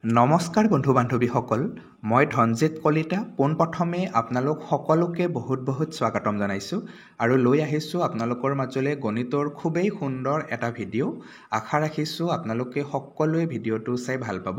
নমস্কাৰ বন্ধু বান্ধৱীসকল, মই ধনজিত কলিতা পোনপ্ৰথমে আপোনালোক সকলোকে বহুত স্বাগতম জনাইছোঁ আৰু লৈ আহিছোঁ আপোনালোকৰ মাজলৈ গণিতৰ খুবেই সুন্দৰ এটা ভিডিঅ'। আশা ৰাখিছোঁ আপোনালোকে সকলোৱে ভিডিঅ'টো চাই ভাল পাব।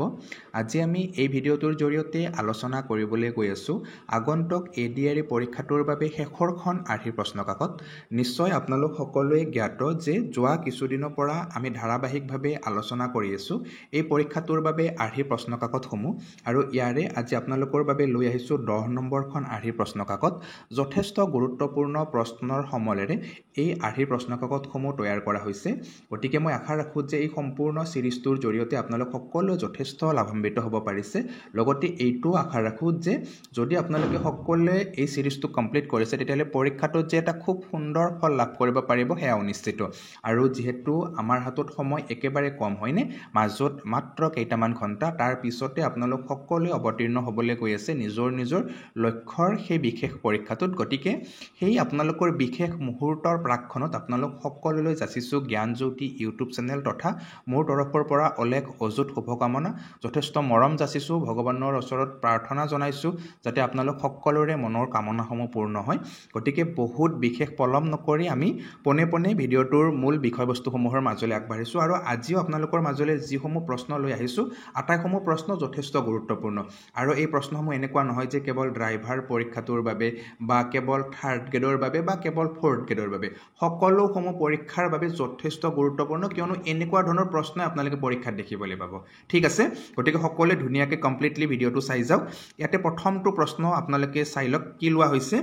আজি আমি এই ভিডিঅ'টোৰ জৰিয়তে আলোচনা কৰিবলৈ গৈ আছোঁ আগন্তুক ADRE পৰীক্ষাটোৰ বাবে শেষৰখন আৰ্হিৰ প্ৰশ্নকাকত। নিশ্চয় আপোনালোক সকলোৱে জ্ঞাত যে যোৱা কিছুদিনৰ পৰা আমি ধাৰাবাহিকভাৱে আলোচনা কৰি আছোঁ এই পৰীক্ষাটোৰ বাবে আৰ্হি প্ৰশ্নকাকতসমূহ, আৰু ইয়াৰে আজি আপোনালোকৰ বাবে লৈ আহিছোঁ 10 নম্বৰখন আৰ্হিৰ প্ৰশ্নকাকত। যথেষ্ট গুৰুত্বপূৰ্ণ প্ৰশ্নৰ সমলেৰে এই আৰ্হিৰ প্ৰশ্নকাকতসমূহ তৈয়াৰ কৰা হৈছে। গতিকে মই আশা ৰাখোঁ যে এই সম্পূৰ্ণ চিৰিজটোৰ জৰিয়তে আপোনালোক সকলোৱে যথেষ্ট লাভান্বিত হ'ব পাৰিছে। লগতে এইটোও আশা ৰাখোঁ যে যদি আপোনালোকে সকলোৱে এই চিৰিজটো কমপ্লিট কৰিছে তেতিয়াহ'লে পৰীক্ষাটোত যে এটা খুব সুন্দৰ ফল লাভ কৰিব পাৰিব সেয়াও নিশ্চিত। আৰু যিহেতু আমাৰ হাতত সময় একেবাৰে কম হয়নে, মাজত মাত্ৰ কেইটামান ঘণ্টা, তাৰ পিছতে আপোনালোক সকলোৱে অৱতীৰ্ণ হ'বলৈ গৈ আছে নিজৰ লক্ষ্যৰ সেই বিশেষ পৰীক্ষাটোত। গতিকে সেই আপোনালোকৰ বিশেষ মুহূৰ্তৰ প্ৰাকখনত আপোনালোক সকলোলৈ যাচিছোঁ জ্ঞানজ্যোতি ইউটিউব চেনেল তথা মোৰ তৰফৰ পৰা অলেখ অযুত শুভকামনা, যথেষ্ট মৰম যাচিছোঁ, ভগৱানৰ ওচৰত প্ৰাৰ্থনা জনাইছোঁ যাতে আপোনালোক সকলোৰে মনৰ কামনাসমূহ পূৰ্ণ হয়। গতিকে বহুত বিশেষ পলম নকৰি আমি পোনে ভিডিঅ'টোৰ মূল বিষয়বস্তুসমূহৰ মাজলৈ আগবাঢ়িছোঁ। আৰু আজিও আপোনালোকৰ মাজলৈ যিসমূহ প্ৰশ্ন লৈ আহিছোঁ আটাইসমূহ প্ৰশ্ন যথেষ্ট গুৰুত্বপূৰ্ণ। আৰু এই প্ৰশ্নসমূহ এনেকুৱা নহয় যে কেৱল ড্ৰাইভাৰ পৰীক্ষাটোৰ বাবে বা কেৱল 3rd গ্ৰেডৰ বাবে বা কেৱল 4th গ্ৰেডৰ বাবে, সকলোসমূহ পৰীক্ষাৰ বাবে যথেষ্ট গুৰুত্বপূৰ্ণ, কিয়নো এনেকুৱা ধৰণৰ প্ৰশ্নই আপোনালোকে পৰীক্ষাত দেখিবলৈ পাব। ঠিক আছে, গতিকে সকলোৱে ধুনীয়াকৈ কমপ্লিটলি ভিডিঅ'টো চাই যাওক। ইয়াতে প্ৰথমটো প্ৰশ্ন আপোনালোকে চাই লওক কি লোৱা হৈছে,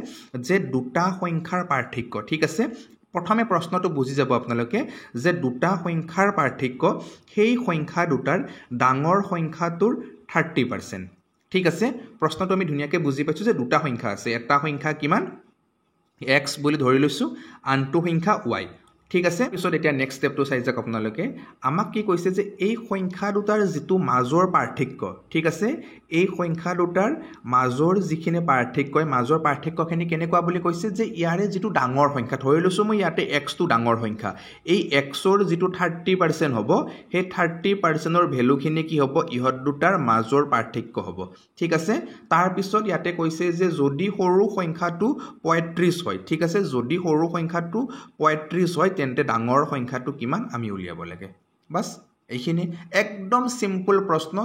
যে দুটা সংখ্যাৰ পাৰ্থক্য। ঠিক আছে, প্ৰথমে প্ৰশ্নটো বুজি যাব আপোনালোকে যে দুটা সংখ্যাৰ পাৰ্থক্য, সেই সংখ্যা দুটাৰ ডাঙৰ সংখ্যাটোৰ 30%। ঠিক আছে, প্ৰশ্নটো আমি ধুনীয়াকৈ বুজি পাইছোঁ যে দুটা সংখ্যা আছে, এটা সংখ্যা কিমান x বুলি ধৰি লৈছোঁ, আনটো সংখ্যা y। ঠিক আছে, পিছত এতিয়া নেক্সট ষ্টেপটো চাই যাওক আপোনালোকে। আমাক কি কৈছে যে এই সংখ্যা দুটাৰ যিটো মাজৰ পাৰ্থক্য, ঠিক আছে, এই সংখ্যা দুটাৰ মাজৰ যিখিনি পাৰ্থক্য, মাজৰ পাৰ্থক্যখিনি কেনেকুৱা বুলি কৈছে যে ইয়াৰে যিটো ডাঙৰ সংখ্যা, ধৰি লৈছোঁ মই ইয়াতে xটো ডাঙৰ সংখ্যা, এই xৰ যিটো 30% হ'ব, সেই 30%ৰ ভেলুখিনি কি হ'ব, ইহঁত দুটাৰ মাজৰ পাৰ্থক্য হ'ব। ঠিক আছে, তাৰপিছত ইয়াতে কৈছে যে যদি সৰু সংখ্যাটো 35 হয়, ঠিক আছে, যদি সৰু সংখ্যাটো 35 হয় তেন্তে ডাঙৰ সংখ্যাটো কিমান আমি উলিয়াব লাগে। বাছ এইখিনি একদম চিম্পল প্ৰশ্ন,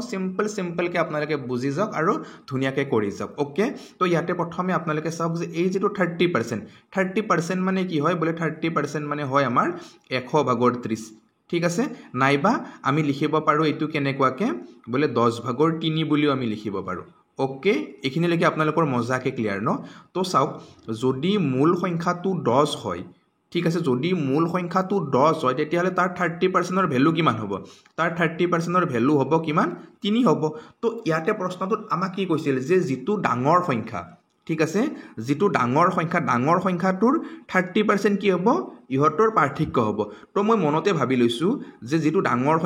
চিম্পলকৈ আপোনালোকে বুজি যাওক আৰু ধুনীয়াকৈ কৰি যাওক। অ'কে, তো ইয়াতে প্ৰথমে আপোনালোকে চাওক যে এই যিটো 30% মানে কি হয়, বোলে 30% মানে হয় আমাৰ 100/30। ঠিক আছে, নাইবা আমি লিখিব পাৰোঁ এইটো কেনেকুৱাকৈ, বোলে 10/3 বুলিও আমি লিখিব পাৰোঁ। অ'কে, এইখিনিলৈকে আপোনালোকৰ মজাকৈ ক্লিয়াৰ ন? তো চাওক, যদি মূল সংখ্যাটো 10 হয়, ঠিক আছে, যদি মূল সংখ্যাটো 10 হয় তেতিয়াহ'লে তাৰ 30%ৰ ভেলু কিমান হ'ব, তাৰ 30%ৰ ভেলু হ'ব কিমান, 3 হ'ব। তো ইয়াতে প্ৰশ্নটোত আমাক কি কৈছিল যে যিটো ডাঙৰ সংখ্যা, ঠিক আছে, যিটো ডাঙৰ সংখ্যাটোৰ 30% কি হ'ব, ইহঁতৰ পাৰ্থক্য হ'ব। তো মই মনতে ভাবি লৈছোঁ যে যিটো ডাঙৰ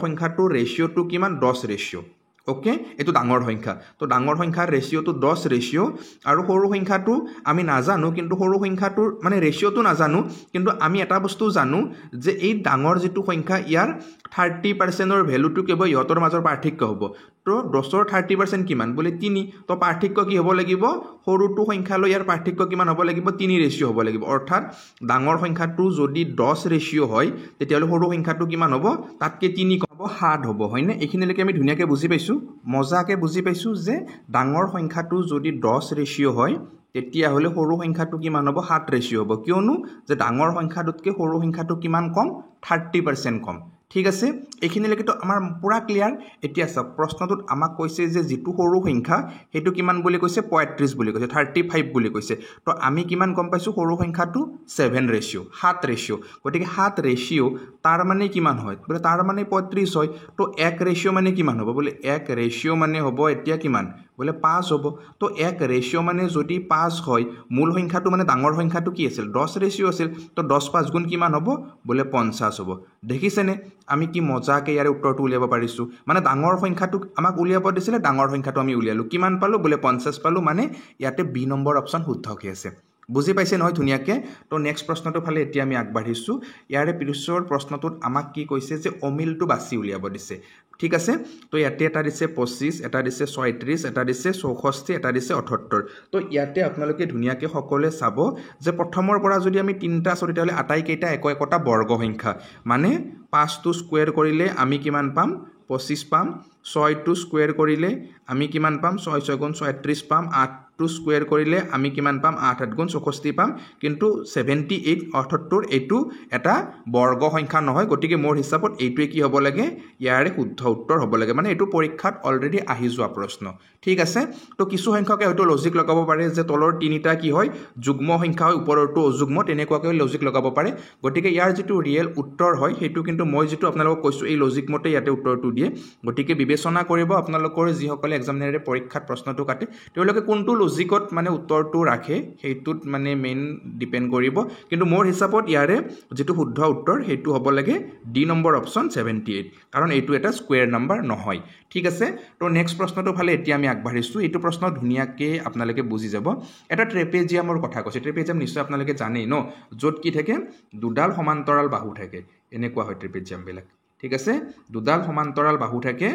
সংখ্যাটোৰ ৰেচিঅ'টো কিমান, 10 ৰেচিঅ'। অ'কে, এইটো ডাঙৰ সংখ্যা, তো ডাঙৰ সংখ্যাৰ ৰেচিঅ'টো 10 ৰেচিঅ', আৰু সৰু সংখ্যাটো আমি নাজানো, কিন্তু সৰু সংখ্যাটোৰ মানে ৰেচিঅ'টো নাজানো, কিন্তু আমি এটা বস্তু জানো যে এই ডাঙৰ যিটো সংখ্যা ইয়াৰ 30%ৰ ভেলুটো কেৱল ইহঁতৰ মাজৰ পাৰ্থক্য হ'ব। তো 10ৰ 30% কিমান, বোলে 3, তো পাৰ্থক্য কি হ'ব লাগিব, সৰুটো সংখ্যালৈ ইয়াৰ পাৰ্থক্য কিমান হ'ব লাগিব, 3 ৰেচিঅ' হ'ব লাগিব। অৰ্থাৎ ডাঙৰ সংখ্যাটো যদি 10 ৰেচিঅ' হয় তেতিয়াহ'লে সৰু সংখ্যাটো কিমান হ'ব, তাতকৈ 3 কম হ'ব, 7 হ'ব, হয়নে? এইখিনিলৈকে আমি ধুনীয়াকৈ বুজি পাইছোঁ, মজাকৈ বুজি পাইছোঁ যে ডাঙৰ সংখ্যাটো যদি 10 ৰেচিঅ' হয় তেতিয়াহ'লে সৰু সংখ্যাটো কিমান হ'ব, 7 ৰেচিঅ' হ'ব, কিয়নো যে ডাঙৰ সংখ্যাটোতকৈ সৰু সংখ্যাটো কিমান কম, 30% কম। ঠিক আছে, এইখিনিলৈকেতো আমাৰ পূৰা ক্লিয়াৰ। এতিয়া চাওক, প্ৰশ্নটোত আমাক কৈছে যে যিটো সৰু সংখ্যা সেইটো কিমান বুলি কৈছে, 35 বুলি কৈছে, 35 বুলি কৈছে। তো আমি কিমান গম পাইছোঁ, সৰু সংখ্যাটো 7 ৰেচিঅ', 7 ৰেচিঅ'। গতিকে 7 ৰেচিঅ' তাৰ মানে কিমান হয়, বোলে তাৰ মানে 35 হয়। তো 1 ৰেচিঅ' মানে কিমান হ'ব, বোলে 1 ৰেচিঅ' মানে হ'ব এতিয়া কিমান, বোলে 5 হ'ব। তো 1 ৰেচিঅ' মানে যদি 5 হয়, মূল সংখ্যাটো মানে ডাঙৰ সংখ্যাটো কি আছিল, 10 ৰেচিঅ' আছিল, তো 10 5 গুণ কিমান হ'ব, বোলে 50 হ'ব। দেখিছেনে আমি কি মজাকৈ ইয়াৰে উত্তৰটো উলিয়াব পাৰিছোঁ। মানে ডাঙৰ সংখ্যাটোক আমাক উলিয়াব দিছিলে, ডাঙৰ সংখ্যাটো আমি উলিয়ালোঁ, কিমান পালোঁ, বোলে 50 পালোঁ। মানে ইয়াতে B নম্বৰ অপশ্যন শুদ্ধ হৈ আছে। বুজি পাইছে নহয় ধুনীয়াকৈ? তো নেক্সট প্ৰশ্নটো ফালে এতিয়া আমি আগবাঢ়িছোঁ। ইয়াৰে পিছৰ প্ৰশ্নটোত আমাক কি কৈছে যে অমিলটো বাছি উলিয়াব দিছে। ঠিক আছে তো ইয়াতে এটা দিছে 25 এটা দিছে 36 এটা দিছে 64 এটা দিছে 78 তো ইয়াতে আপোনালোকে ধুনীয়াকৈ সকলোৱে চাব যে প্ৰথমৰ পৰা যদি আমি তিনিটা আছো তেতিয়াহ'লে আটাইকেইটা একোটা বৰ্গ সংখ্যা মানে 5 টো স্কোয়াৰ কৰিলে আমি কিমান পাম 25 পাম 6 টো স্কোয়াৰ কৰিলে আমি কিমান পাম 6 6 গুণ 36 পাম 8 টো স্কোয়াৰ কৰিলে আমি কিমান পাম 8 8 গুণ 64 পাম কিন্তু 78 78 এইটো এটা বৰ্গ সংখ্যা নহয় গতিকে মোৰ হিচাপত এইটোৱে কি হ'ব লাগে ইয়াৰে শুদ্ধ উত্তৰ হ'ব লাগে মানে এইটো পৰীক্ষাত অলৰেডি আহি যোৱা প্ৰশ্ন ঠিক আছে তো কিছু সংখ্যকে হয়তো লজিক লগাব পাৰে যে তলৰ তিনিটা কি হয় যুগ্ম সংখ্যা হয় ওপৰৰটো অযুগ্ম তেনেকুৱাকৈ লজিক লগাব পাৰে গতিকে ইয়াৰ যেটো ৰিয়েল উত্তৰ হয় সেইটো কিন্তু মই যেটো আপোনালোকক কৈছো এই লজিক মতে ইয়াতে উত্তৰটো দিয়ে গতিকে বিবেচনা কৰিব আপোনালোকৰ যিসকলে এক্সামিনাৰে পৰীক্ষাত প্ৰশ্নটো কাটে তেওঁলোকে কোনটো লজিকত মানে উত্তৰটো ৰাখে সেইটোত মানে মেইন ডিপেন্ড কৰিব কিন্তু মোৰ হিচাপত ইয়াৰে যেটো শুদ্ধ উত্তৰ হেতু হ'ব লাগে ডি নম্বৰ অপচন 78 কাৰণ এইটো এটা স্কয়াৰ নাম্বাৰ নহয় ঠিক আছে তো নেক্সট প্ৰশ্নটো ফালে এতিয়া আমি আগবাঢ়িছো এইটো প্ৰশ্ন ধুনিয়াকে আপোনালোকে বুজি যাব এটা ট্ৰেপেজিয়ামৰ কথা কৈছে ট্ৰেপেজিয়াম নিশ্চয় আপোনালোকে জানেই ন য'ত কি থাকে দুডাল সমান্তৰাল বাহু থাকে এনেকুৱা হয় ট্ৰেপেজিয়াম বিলাক ঠিক আছে দুডাল সমান্তৰাল বাহু থাকে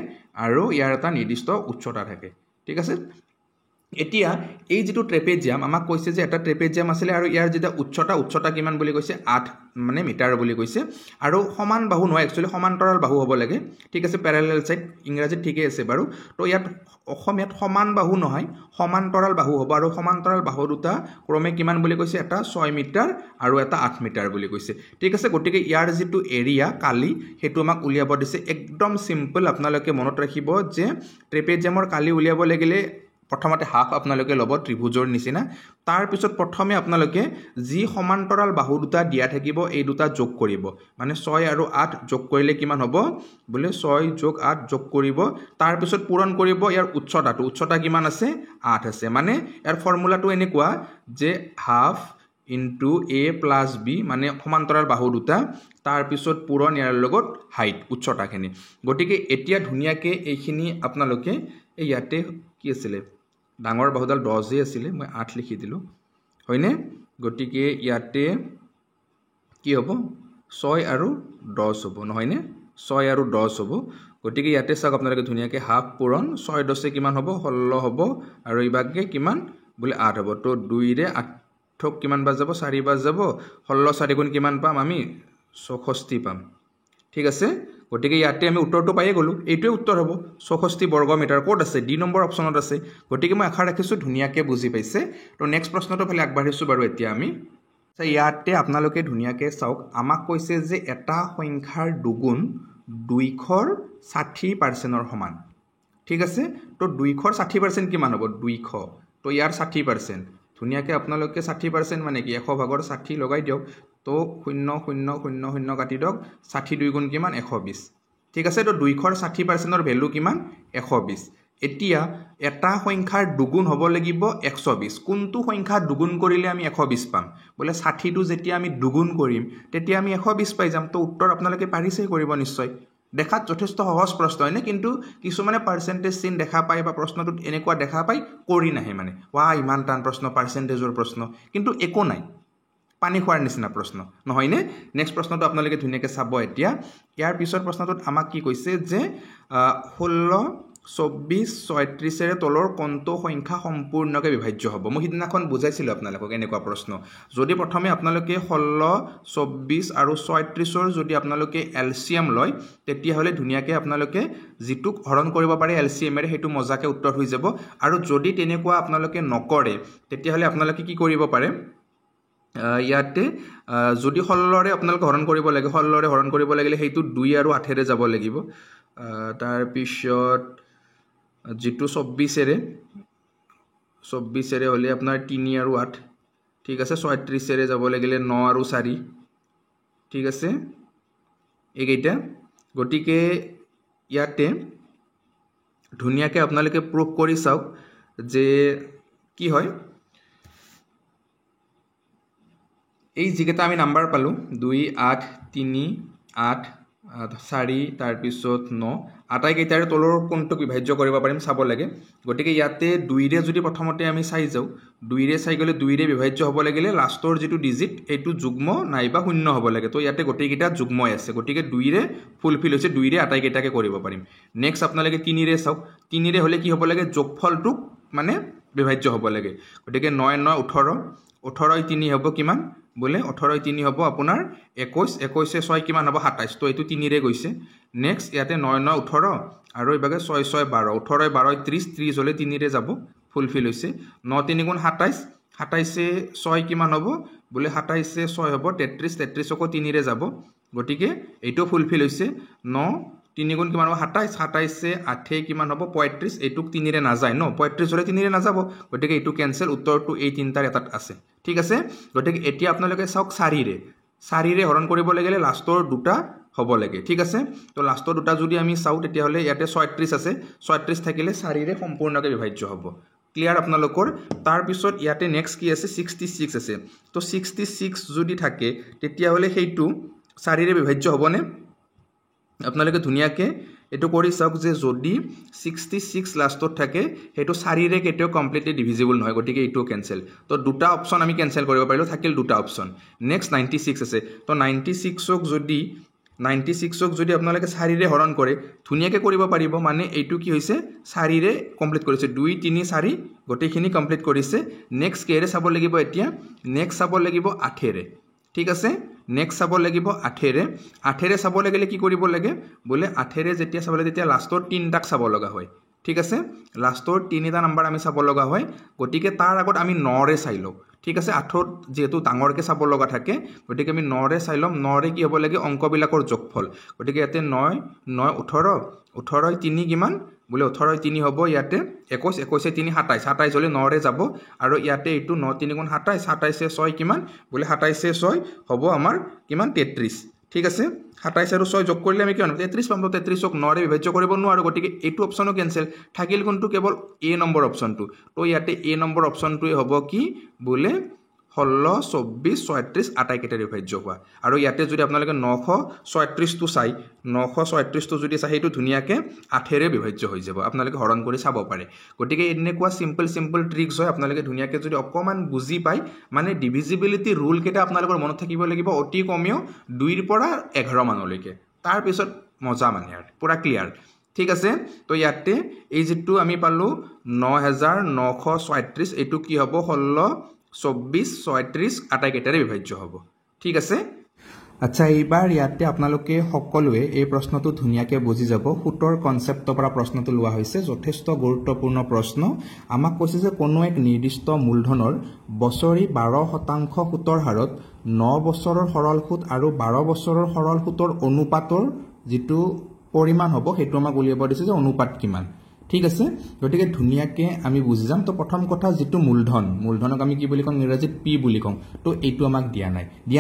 আৰু ইয়াৰ এটা নিৰ্দিষ্ট উচ্চতা থাকে ঠিক আছে এতিয়া এই যেটো ট্ৰেপেজিয়াম আমাক কৈছে যে এটা ট্ৰেপেজিয়াম আছিল আৰু ইয়াৰ যেটা উচ্চতা কিমান বুলি কৈছে 8 মানে মিটাৰ বুলি কৈছে আৰু সমান বাহু নহয় একচুয়ালি সমান্তৰাল বাহু হ'ব লাগে ঠিক আছে প্যাৰালেল সাইড ইংৰাজীত ঠিকই আছে বাৰু তো ইয়াত অসমীয়াত সমান বাহু নহয় সমান্তৰাল বাহু হ'ব আৰু সমান্তৰাল বাহু দুটা ক্ৰমে কিমান বুলি কৈছে এটা 6 মিটাৰ আৰু এটা 8 মিটাৰ বুলি কৈছে ঠিক আছে গতিকে ইয়াৰ যেটো এৰিয়া কালি হেতু আমাক উলিয়াব দিছে একদম সিম্পল আপোনালোকে মনত ৰাখিব যে ট্ৰেপেজিয়ামৰ কালি উলিয়াব লাগিলে প্ৰথমতে হাফ আপোনালোকে লব ত্ৰিভুজৰ নিচিনা তাৰ পিছত প্ৰথমে আপোনালোকে যি সমান্তৰাল বাহু দুটা দিয়া থাকিব এই দুটা যোগ কৰিব মানে 6 আৰু 8 যোগ কৰিলে কিমান হ'ব বলে 6 + 8 যোগ কৰিব তাৰ পিছত পূৰণ কৰিব ইয়াৰ উচ্চতা কিমান আছে 8 আছে মানে ইয়াৰ ফৰ্মুলাটো এনেকুৱা যে হাফ ইনটু a + b মানে সমান্তৰাল বাহু দুটা তাৰ পিছত পূৰণ ইয়াৰ লগত হাইট উচ্চতাখিনি গতিকে এতিয়া ধুনিয়াকে এইখিনি আপোনালোকে ইয়াতে কি আছিল ডাঙৰ বাহুডাল 10 হে আছিল মই 8 লিখি দিলো হয়নে গটিকে ইয়াতে কি হ'ব 6 আৰু 10 হ'ব নহয়নে 6 আৰু 10 হ'ব গটিকে ইয়াতে চাওক আপোনালোকে ধুনিয়াকে হাফ পূৰণ 6 10 কিমান হ'ব 16 হ'ব আৰু ইবাগে কিমান বলে 8 হ'ব তো 2 ৰে 8 কিমান বাজ যাব 4 বাজ যাব 16 4 গুণ কিমান পাম আমি 64 পাম ঠিক আছে গটিকে ইয়াতে আমি উত্তৰটো পাইয়ে গলো এইটোৱে উত্তৰ হ'ব 64 বৰ্গ মিটাৰ কোড আছে ডি নম্বৰ অপচনত আছে গটিকে মই আশা ৰাখিছো ধুনিয়াকে বুজি পাইছে তো নেক্সট প্ৰশ্নটো ফালে আগবাঢ়িছো বাৰু এতিয়া আমি ইয়াতে আপোনালোকে ধুনিয়াকে চাওক আমাক কৈছে যে এটা সংখ্যাৰ দুগুণ 260% সমান ঠিক আছে তো 260% কিমান হ'ব 200 তো ইয়াৰ 60% ধুনিয়াকে আপোনালোকে 60% মানে কি 100 ভাগৰ 60 লগাই দিয়ক তো 0 0 0 0 কাটি দিয়ক 60 দুই গুণ কিমান 120 ঠিক আছে তো 260% ৰ ভ্যালু কিমান 120 এতিয়া এটা সংখ্যাৰ দুগুণ হ'ব লাগিব 120 কোনটো সংখ্যা দুগুণ কৰিলে আমি 120 পাম বলে 60 টো যেতিয়া আমি দুগুণ কৰিম তেতিয়া আমি 120 পাই যাম তো উত্তৰ আপোনালোকে পাৰিছে কৰিব নিশ্চয় দেখাত যথেষ্ট সহজ প্ৰশ্ন হয় কিন্তু কিছুমানে পাৰ্সেন্টেজ চিন দেখা পায় বা প্ৰশ্নটোত এনেকুৱা দেখা পায় কৰি নাহে মানে ওয়া ইমান টান প্ৰশ্ন পাৰ্সেন্টেজৰ প্ৰশ্ন কিন্তু একো নাই পানী খোৱাৰ নিচিনা প্ৰশ্ন নহয়নে নেক্সট প্ৰশ্নটো আপোনালোকে ধুনিয়াকে চাব এতিয়া ইয়াৰ পিছৰ প্ৰশ্নটোত আমাক কি কৈছে যে 16 24 36 এৰ তলৰ কোনটো সংখ্যা সম্পূৰ্ণকৈ বিভাজ্য হ'ব মই হিদিনাখন বুজাইছিলো আপোনালোকক এনেকুৱা প্ৰশ্ন যদি প্ৰথমে আপোনালোকে 16 24 আৰু 36 ৰ যদি আপোনালোকে এলসিএম লয় তেতিয়া হলে ধুনিয়াকে আপোনালোকে জিটুক হৰণ কৰিব পাৰে এলসিএম এৰে হেতু মজাকে উত্তৰ হৈ যাব আৰু যদি তেনেকুৱা আপোনালোকে নকৰে তেতিয়া হলে আপোনালোকে কি কৰিব পাৰে ইয়াতে যদি 16 ৰে আপোনালোকে হৰণ কৰিব লাগে 16 ৰে হৰণ কৰিব লাগিলে হেতু 2 আৰু 8 ৰে যাব লাগিব তাৰ পিছত যেটো 24 এৰে হলে আপোনাৰ 3 আৰু 8 ঠিক আছে 36 এৰে যাব লাগিলে 9 আৰু 4 ঠিক আছে এইকেইটা গটিকে ইয়াতে ধুনিয়াকে আপোনালোকে প্ৰুফ কৰি চাওক যে কি হয় এই জিকেটা আমি নাম্বাৰ পালো 2 8 3 8 4 তাৰপিছত 9 আটাইকেইটাৰে তলৰ কোনটোক বিভাজ্য কৰিব পাৰিম চাব লাগে গতিকে ইয়াতে 2 ৰে যদি প্ৰথমতে আমি চাই যাও 2 ৰে চাই গলে 2 ৰে বিভাজ্য হ'ব লাগিলে লাষ্টৰ যেটো ডিজিট এইটো যুগ্ম নাইবা শূন্য হ'ব লাগে তো ইয়াতে গোটেইকেইটা যুগ্মই আছে গতিকে 2 ৰে ফুলফিল হৈছে 2 ৰে আটাইকেইটাকে কৰিব পাৰিম নেক্সট আপোনালোকে 3 ৰে চাওক 3 ৰে হলে কি হ'ব লাগে যোগফলটো মানে বিভাজ্য হ'ব লাগে গতিকে 9 9 18 18 3 হ'ব কিমান বলে 18 3 হ'ব আপোনাৰ 21 21 6 কিমান হ'ব 27 তো এটো 3 ৰে গৈছে নেক্সট ইয়াতে 9 9 18 আৰু ইবাগে 6 6 12 18 12 30 30 হলে 3 ৰে যাব ফুলফিল হৈছে 9 3 গুণ 27 27 6 কিমান হ'ব বলে 27 6 হ'ব 33 33 কো 3 ৰে যাব গটিকে এইটো ফুলফিল হৈছে 9 3 গুণ কিমান হ'ব 27 27 8 কিমান হ'ব 35 এইটুক 3 ৰে না যায় ন 35 হলে 3 ৰে না যাব গটিকে এইটো ক্যান্সেল উত্তৰটো এই তিনটাৰ এটাত আছে ঠিক আছে গটিকে এতিয়া আপোনালোকে চাওক 4 ৰে হৰণ কৰিব লাগিলে লাষ্টৰ দুটা হ'ব লাগে ঠিক আছে তো লাষ্টৰ দুটা যদি আমি চাও তেতিয়া হলে ইয়াতে 36 আছে 36 থাকিলে 4 ৰে সম্পূৰ্ণকৈ বিভাজ্য হ'ব ক্লিয়াৰ আপোনালোকৰ তাৰ পিছত ইয়াতে নেক্সট কি আছে 66 আছে তো 66 যদি থাকে তেতিয়া হলে সেইটো 4 ৰে বিভাজ্য হ'বনে আপোনালোকে ধুনিয়াকে এটো কৰি চাওক যে যদি 66 লাষ্টত থাকে হেটো 4 ৰে কেতিয়াও কমপ্লিটলি ডিভিজিবল নহয় গটিকে এটো ক্যান্সেল তো দুটা অপচন আমি ক্যান্সেল কৰিব পাৰিলো থাকিল দুটা অপচন নেক্সট 96 আছে তো 96ক যদি আপোনালোকে 4 ৰে হৰণ কৰে ধুনিয়াকে কৰিব পাৰিব মানে এইটো কি হৈছে 4 ৰে কমপ্লিট কৰিছে 2 3 4 গটেখিনি কমপ্লিট কৰিছে নেক্সট কেৰে চাব লাগিব এতিয়া নেক্সট চাব লাগিব 8 ৰে ঠিক আছে নেক্সট চাব লাগিব 8 ৰে 8 ৰে চাব লাগিলে কি কৰিব লাগে বলে 8 ৰে যেতিয়া চাব লাগে তেতিয়া লাষ্টৰ 3 টাক চাব লগা হয় ঠিক আছে লাষ্টৰ 3টা নাম্বাৰ আমি চাব লগা হয় গটিকে তাৰ আগত আমি 9 ৰে চাই লও ঠিক আছে 8 যেহেতু ডাঙৰকে চাব লগা থাকে গটিকে আমি 9 ৰে চাই লম 9 ৰে কি হ'ব লাগে অংকবিলাকৰ যোগফল গটিকে ইয়াতে 9 9 18 18 3 কিমান বলে 18 3 হ'ব ইয়াতে 21 21 3 27 27 হলে 9 ৰে যাব আৰু ইয়াতে এইটো 9 3 গুণ 27 27 6 কিমান বলে 27 6 হ'ব আমাৰ কিমান 33 ঠিক আছে 27 আৰু 6 যোগ কৰিলে আমি কিমান 33 পাম 33ক 9 ৰে বিভাজ্য কৰিব নোৱাৰো গটিকে এইটো অপচনো ক্যান্সেল থাকিল কোনটো কেৱল এ নম্বৰ অপচনটো তো ইয়াতে এ নম্বৰ অপচনটোই হ'ব কি বলে 16 24 36 আটাইকেইটা বিভাজ্য হোৱা আৰু ইয়াতে যদি আপোনালোকে 936 টো চাই 936 টো যদি চাই হেতু ধুনিয়াকে 8 ৰে বিভাজ্য হৈ যাব আপোনালোকে হৰণ কৰি চাব পাৰে গটিকে এনেকুৱা সিম্পল ট্ৰিক্স হয় আপোনালোকে ধুনিয়াকে যদি অকমান বুজি পায় মানে ডিভিজিবিলিটি ৰুল কেটা আপোনালোকৰ মনত থাকিব লাগিব অতি কমেও 2 ৰ পৰা 11 মানলৈকে তাৰ পিছত মজা মানে আৰু পুৰা ক্লিয়াৰ ঠিক আছে তো ইয়াতে এই যেটো আমি পালো 9936 এটো কি হ'ব 16 24 36 আটাইকেইটাৰে বিভাজ্য হ'ব ঠিক আছে আচ্ছা এইবাৰ ইয়াতে আপোনালোকে সকলোৱে এই প্ৰশ্নটো ধুনিয়াকে বুজি যাব ফুটৰ কনসেপ্টৰ পৰা প্ৰশ্নটো লোৱা হৈছে যথেষ্ট গুৰুত্বপূৰ্ণ প্ৰশ্ন আমাক কৈছে যে কোনো এক নিৰ্দিষ্ট মূলধনৰ বছৰি 12% সুতৰ হাৰত 9 বছৰৰ সৰল সুত আৰু 12 বছৰৰ সৰল সুতৰ অনুপাতৰ যেটো পৰিমাণ হ'ব হেতু আমাক উলিয়াব দিছে যে অনুপাত কিমান ঠিক আছে গটিকে ধুনিয়াকে আমি বুজি যাম তো প্ৰথম কথা যেটো মূলধনক আমি কি বুলি কম ইংৰাজীত পি বুলি কম তো এইটো আমাক দিয়া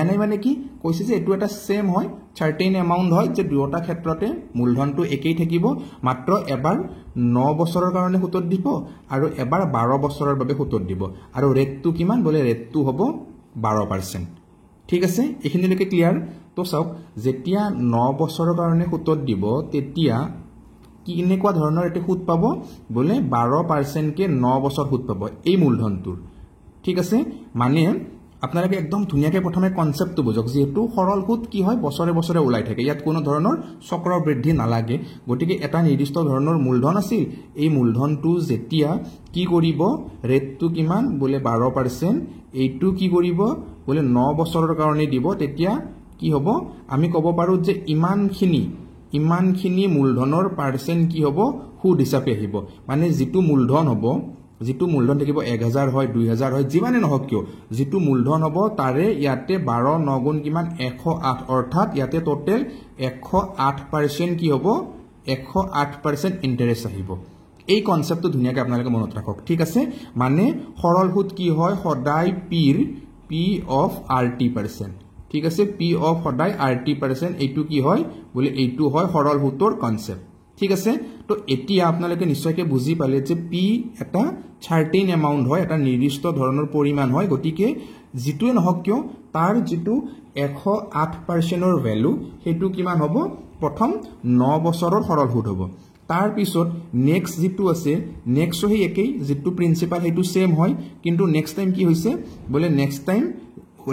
নাই মানে কি কৈছে যে এটো এটা সেম হয় সাৰ্টেন এমাউন্ট হয় যে দুটা ক্ষেত্ৰতে মূলধনটো একেই থাকিব মাত্ৰ এবাৰ 9 বছৰৰ কাৰণে সুতত দিব আৰু এবাৰ 12 বছৰৰ বাবে সুতত দিব আৰু ৰেটটো কিমান বলে ৰেটটো হ'ব 12% ঠিক আছে এখিনিলৈকে ক্লিয়াৰ তো চাওক যেতিয়া 9 বছৰৰ কাৰণে সুতত দিব তেতিয়া কি এনেকুৱা ধৰণৰ এটি সুত পাব বলে 12% কে 9 বছৰ সুত পাব এই মূলধনটোৰ ঠিক আছে মানে আপোনালোকে একদম ধুনিয়াকে প্ৰথমে কনসেপ্টটো বুজক যেহেতু সৰল সুত কি হয় বছৰে বছৰে ওলাই থাকে ইয়াত কোনো ধৰণৰ চক্ৰ বৃদ্ধি নালাগে গটিকে এটা নিৰ্দিষ্ট ধৰণৰ মূলধন আছিল এই মূলধনটো যেতিয়া কি কৰিব ৰেটটো কিমান বলে 12% এইটো কি কৰিব বলে 9 বছৰৰ কাৰণে দিব তেতিয়া কি হ'ব আমি ক'ব পাৰো যে ইমানখিনি মূলধনৰ পাৰ্সেন্ট কি হ'ব সুদ হিচাপে আহিব মানে যেটো মূলধন থাকিব 1000 হয় 2000 হয় যিমানে নহক কিয় যেটো মূলধন হ'ব তাৰে ইয়াতে 12 9 গুণ কিমান 108 অৰ্থাৎ ইয়াতে টোটাল 108% কি হ'ব 108% ইন্টাৰেষ্ট আহিব এই কনসেপ্টটো ধুনিয়াকে আপোনালোকে মনত ৰাখক ঠিক আছে মানে সৰল সুদ কি হয় সদায় p of RT% ঠিক আছে p of সদায় RT% এইটো কি হয় বলে এইটো হয় সৰল সুতৰ কনসেপ্ট ঠিক আছে তো এতিয়া আপোনালোকে নিশ্চয়কৈ বুজি পালে যে p এটা সাৰ্টেন এমাউন্ট হয় এটা নিৰ্দিষ্ট ধৰণৰ পৰিমাণ হয় গটিকে যেটোৱে নহক কিয় তাৰ যেটো 108% ভ্যালু হেতু কিমান হ'ব প্ৰথম 9 বছৰৰ সৰল সুদ হ'ব তাৰ পিছত নেক্সট যেটো আছে নেক্সট হৈ একেই যেটো প্ৰিন্সিপাল হেতু সেম হয় কিন্তু নেক্সট টাইম কি হৈছে বলে নেক্সট টাইম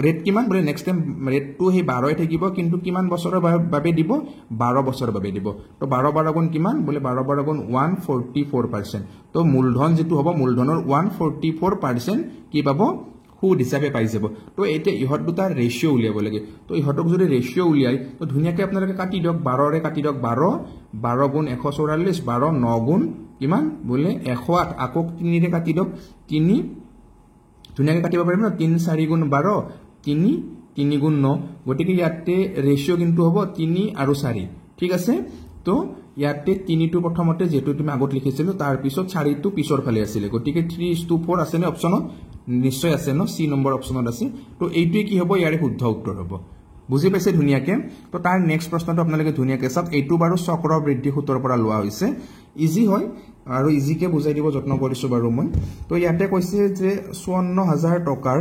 ৰেট কিমান বলে নেক্সট টাইম ৰেটটো হে 12 থাকিব কিন্তু কিমান বছৰৰ বাবে দিব 12 বছৰৰ বাবে দিব তো 12 গুণ কিমান বলে 12 গুণ 144% তো মূলধন যেটো হ'ব মূলধনৰ 144% কি পাব সুদ হিচাপে পাই যাব তো এটা ইহত দুটা ৰেশিও উলিয়াব লাগে তো ইহতক যদি ৰেশিও উলিয়াই তো ধুনিয়াকে আপোনালোকে কাটি দিয়ক 12 ৰে কাটি দিয়ক 12 গুণ 144 12 9 গুণ কিমান বলে 108 আকৌ 3 ৰে কাটি দিয়ক 3 ধুনিয়াকে কাটিব পাৰিম না 3 4 গুণ 12 3 গুণ 9 গটিকে ইয়াতে ৰেশিও কিন্তু হ'ব 3 আৰু 4 ঠিক আছে তো ইয়াতে 3 টো প্ৰথমতে যেটো তুমি আগত লিখিছিলো তাৰ পিছত 4 টো পিছৰ ফালে আছিল গটিকে 3:4 আছে নে অপচনত নিশ্চয় আছে ন সি নম্বৰ অপচনত আছে তো এইটোই কি হ'ব ইয়াৰে শুদ্ধ উত্তৰ হ'ব বুজি পাইছে ধুনিয়াকে তো তাৰ নেক্সট প্ৰশ্নটো আপোনালোকে ধুনিয়াকে চাওক এইটো বাৰু চক্ৰ বৃদ্ধি সূত্ৰৰ পৰা লোৱা হৈছে ইজি হয় আৰু ইজিকে বুজাই দিব যত্ন কৰিছো বাৰু মই তো ইয়াতে কৈছে যে 54000 টকাৰ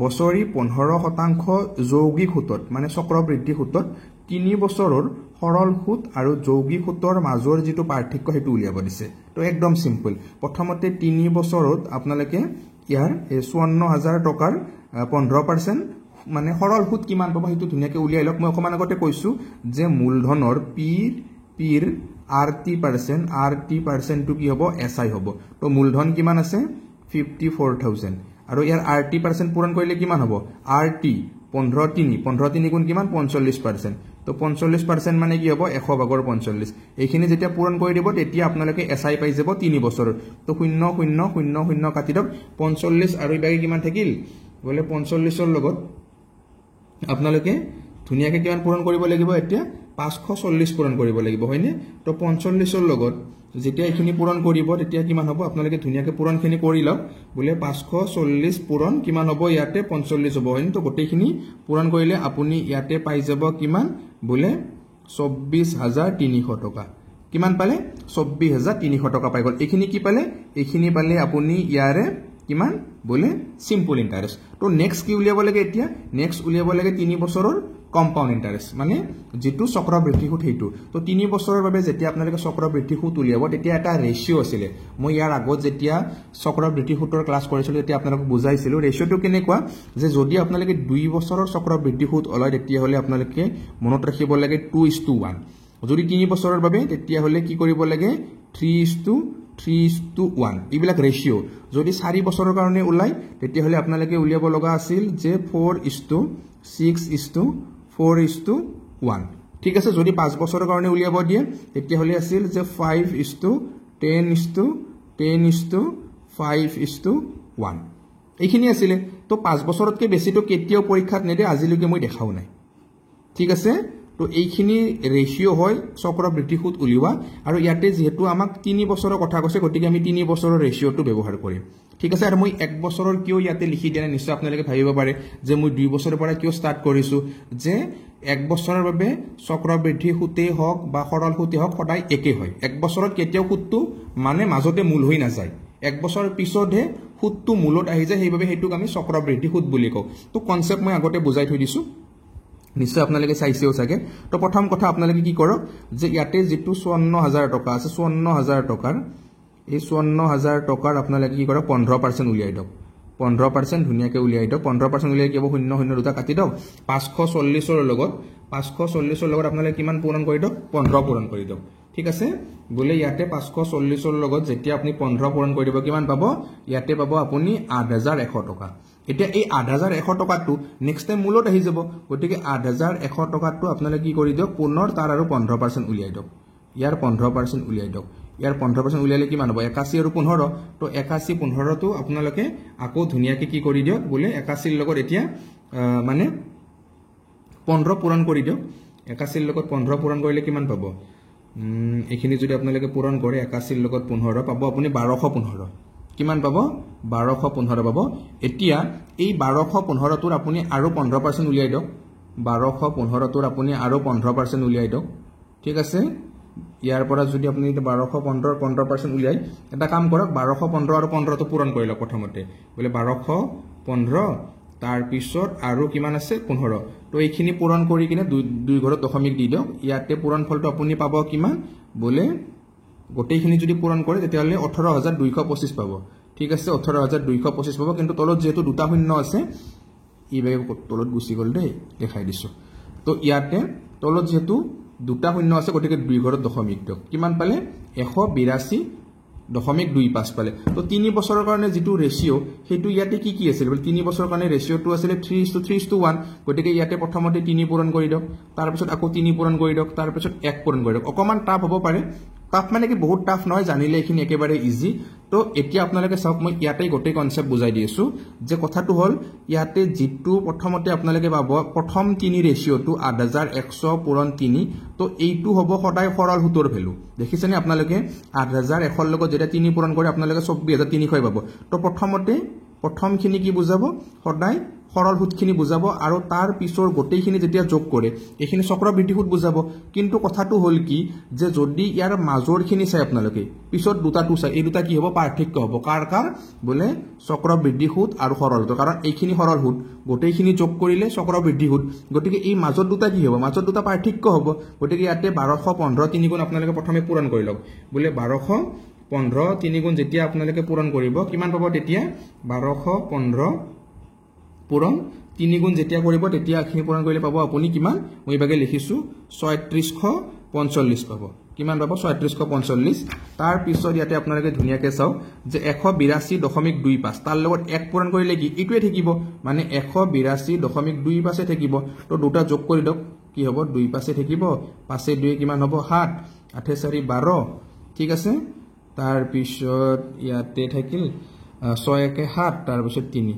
বছৰি 15% যৌগিক সূতত মানে চক্ৰ বৃদ্ধি সূতত 3 বছৰৰ সৰল সুদ আৰু যৌগিক সুতৰ মাজৰ যেটো পাৰ্থক্য হেতু উলিয়াব দিছে তো একদম সিম্পল প্ৰথমতে 3 বছৰত আপোনালোকে ইয়াৰ 54000 টকাৰ 15% মানে সৰল সুদ কিমান পাব হেতু ধুনিয়াকে উলিয়াই লওক মই অকমান আগতে কৈছো যে মূলধনৰ পিৰ RT% টু কি হ'ব SI হ'ব তো মূলধন কিমান আছে 54000 আৰু ইয়াৰ RT% পূৰণ কৰিলে কিমান হ'ব RT 15 গুণ কিমান 45% তো 45% মানে কি হ'ব 100 ভাগৰ 45 এইখিনি যেতিয়া পূৰণ কৰি দিব তেতিয়া আপোনালোকে SI পাই যাব 3 বছৰ তো 0.000 কাটি দিয়ক 45 আৰু ইবাগে কিমান থাকিল বলে 45 ৰ লগত আপোনালোকে ধুনিয়াকে কিমান পূৰণ কৰিব লাগিব এতিয়া 540 পূৰণ কৰিব লাগিব হয়নে তো 45 ৰ লগত যেতিয়া এখিনি পূৰণ কৰিব তেতিয়া কিমান হ'ব আপোনালোকে ধুনিয়াকে পূৰণখিনি কৰি লওক বলে 540 পূৰণ কিমান হ'ব ইয়াতে 45 হ'ব হয়নে তো গোটেইখিনি পূৰণ কৰিলে আপুনি ইয়াতে পাই যাব কিমান বলে 24300 টকা কিমান পালে 24300 টকা পাই গল এখিনি কি পালে এখিনি পালে আপুনি ইয়াৰে কিমান বলে সিম্পল ইন্টারেস্ট তো নেক্সট কি উলিয়াব লাগে এতিয়া নেক্সট উলিয়াব লাগে 3 বছৰৰ কম্পাউন্ড ইন্টাৰেস্ট মানে যেটো চক্ৰবৃদ্ধি সুদ হেতু তো 3 বছৰৰ বাবে যেতিয়া আপোনালোকে চক্ৰবৃদ্ধি সুদ উলিয়াব তেতিয়া এটা ৰেশিও আছিল মই ইয়াৰ আগত যেতিয়া চক্ৰবৃদ্ধি সুদৰ ক্লাস কৰিছিলো তেতিয়া আপোনালোকক বুজাইছিলো ৰেশিওটো কেনেকুৱা যে যদি আপোনালোকে 2 বছৰৰ চক্ৰবৃদ্ধি সুদ অলয় তেতিয়া হলে আপোনালোকে মনত ৰাখিব লাগে 2:1 যদি 3 বছৰৰ বাবে তেতিয়া হলে কি কৰিব লাগে 3:1 ইবিলাক ৰেশিও যদি 4 বছৰৰ কাৰণে উলাই তেতিয়া হলে আপোনালোকে উলিয়াব লগা আছিল যে 4:6:4:1 ঠিক আছে যদি 5 বছৰৰ কাৰণে উলিয়াব দিয়ে তেতিয়া হলে আছিল যে 5:10:10:5:1 এইখিনি আছিল তো 5 বছৰতকৈ বেছি তো কেতিয়াও পৰীক্ষাত নেদে আজিলৈকে মই দেখাও নাই ঠিক আছে তো এইখিনি ৰেশিও হয় চক্ৰবৃদ্ধি সুদ উলিওৱা আৰু ইয়াতে যেহেতু আমাক 3 বছৰৰ কথা কৈছে গতিকে আমি 3 বছৰৰ ৰেশিওটো ব্যৱহাৰ কৰিম ঠিক আছে আৰু মই 1 বছৰৰ কিয় ইয়াতে লিখি দিয়া নিশ্চয় আপোনালোকে ভাবিব পাৰে যে মই 2 বছৰৰ পৰা কিয় ষ্টাৰ্ট কৰিছো যে 1 বছৰৰ বাবে চক্ৰবৃদ্ধি সুদে হওক বা সৰল সুদে হওক সদায় একে হয় 1 বছৰত কেতিয়াও সুদটো মানে মাজতে মূল হৈ নাযায় 1 বছৰ পিছতহে সুদটো মূলত আহি যায় সেইভাবে হেতুক আমি চক্ৰবৃদ্ধি সুদ বুলি কওঁ তো কনসেপ্ট মই আগতে বুজাই থৈ দিছো নিশ্চয় আপোনালোকে চাইছেও চাগে তো প্ৰথম কথা আপোনালোকে কি কৰক যে ইয়াতে যেটো 54000 টকা আছে 54000 টকাৰ এই 54000 টকাৰ আপোনালোকে কি কৰক 15% উলিয়াই দিয়ক 15% ধুনিয়াকে উলিয়াই দিয়ক 15% উলিয়াই কিবা 0 দুটা কাটি দিয়ক 540 ৰ লগত আপোনালোকে কিমান পূৰণ কৰি দিয়ক 15 পূৰণ কৰি দিয়ক ঠিক আছে বলে ইয়াতে 540 ৰ লগত যেতিয়া আপুনি 15 পূৰণ কৰি দিব কিমান পাব ইয়াতে পাব আপুনি 8100 টকা এতিয়া এই 8100 টকাটো নেক্সট টাইম মূলত আহি যাব গতিকে 8100 টকাটো আপোনালোকে কি কৰি দিয়ক পুনৰ তাৰ আৰু 15% উলিয়াই দিয়ক ইয়াৰ 15% উলিয়াই দিয়ক ইয়াৰ 15% উলিয়ালে কিমান হ'ব 81 আৰু 15 তো 81 15 টো আপোনালোকে আকৌ ধুনিয়াকে কি কৰি দিয়ক বলে 81 ৰ লগত এতিয়া মানে 15 পূৰণ কৰি দিয়ক 81 ৰ লগত 15 পূৰণ কৰিলে কিমান পাব এইখিনি যদি আপোনালোকে পূৰণ কৰে 81 ৰ লগত 15 পাব আপুনি 1215 কিমান পাব 1215 পাব এতিয়া এই 1215 টোৰ আপুনি আৰু 15% উলিয়াই দিয়ক 1215 টোৰ আপুনি আৰু 15% উলিয়াই দিয়ক ঠিক আছে ইয়াৰ পৰা যদি আপুনি 1215 উলিয়াই এটা কাম কৰক 1215 আৰু 15 টো পূৰণ কৰি লওক প্ৰথমতে বলে 1215 তাৰ পিছত আৰু কিমান আছে 15 তো এইখিনি পূৰণ কৰি কিনে 2 ঘৰত দশমিক দি দিয়ক ইয়াতে পূৰণ ফলটো আপুনি পাব কিমান বলে গোটেইখিনি যদি পূৰণ কৰে তেতিয়াহলে 18225 পাব ঠিক আছে 18225 পাব কিন্তু তলত যেহেতু দুটা শূন্য আছে ইবাগে তলত গুছি গল দেই দেখাই দিছো তো ইয়াতে তলত যেহেতু দুটা শূন্য আছে গতিকে 2 ঘৰত দশমিক দিয়ক কিমান পালে 182.25 পালে তো 3 বছৰৰ কাৰণে যেটো ৰেশিও হেতু ইয়াতে কি আছিল 3 বছৰৰ কাৰণে ৰেশিওটো আছিল 3:3:1 গতিকে ইয়াতে প্ৰথমতে 3 পূৰণ কৰি দিয়ক তাৰ পিছত আকৌ 3 পূৰণ কৰি দিয়ক তাৰ পিছত 1 পূৰণ কৰি দিয়ক অকমান টাফ হ'ব পাৰে টাফ মানে কি বহুত টাফ নহয় জানিলে এখিনি একেবাৰে ইজি তো এতিয়া আপোনালোকে চাওক মই ইয়াতে গোটেই কনসেপ্ট বুজাই দিছো যে কথাটো হল ইয়াতে যেটো প্ৰথমতে আপোনালোকে পাব প্ৰথম 3 ৰেশিওটো 8100/3 তো এইটো হ'ব সদায় সৰল সুতৰ ভ্যালু দেখিছেনে আপোনালোকে 8100 ৰ লগত যেটা 3 পূৰণ কৰে আপোনালোকে 24300 পাব তো প্ৰথমখিনি কি বুজাব সদায় সৰল সুতখিনি বুজাব আৰু তাৰ পিছৰ গোটেইখিনি যেতিয়া যোগ কৰে এইখিনি চক্ৰবৃদ্ধি সুত বুজাব কিন্তু কথাটো হল কি যে যদি ইয়াৰ মাজৰখিনি চাই আপোনালোকে পিছত দুটাটো চাই এই দুটা কি হ'ব পাৰ্থক্য হ'ব কাৰ বলে চক্ৰবৃদ্ধি সুত আৰু সৰল সুত কাৰণ এইখিনি সৰল সুত গোটেইখিনি যোগ কৰিলে চক্ৰবৃদ্ধি সুত গতিকে এই মাজৰ দুটা কি হ'ব মাজৰ দুটা পাৰ্থক্য হ'ব গতিকে ইয়াতে 1215 3 গুণ আপোনালোকে প্ৰথমে পূৰণ কৰি লওক বলে 1215 3 গুণ যেতিয়া আপোনালোকে পূৰণ কৰিব কিমান পাব তেতিয়া 1215 পূৰণ 3 গুণ যেতিয়া কৰিব তেতিয়া এখিনি পূৰণ কৰিলে পাব আপুনি কিমান মই ইবাগে লিখিছো 3645 পাব কিমান পাব 3645 তাৰ পিছত ইয়াতে আপোনালোকে ধুনিয়াকে চাও যে 182.25 তাৰ লগত 1 পূৰণ কৰিলে কি ইটোৱে থাকিব মানে 182.25 থাকিব তো দুটা যোগ কৰি দিয়ক কি হ'ব 2 পাশে থাকিব পাশে 2 কিমান হ'ব 7 8 4 12 ঠিক আছে তাৰ পিছত ইয়াতে থাকিল 6 1 7 তাৰ পিছত 3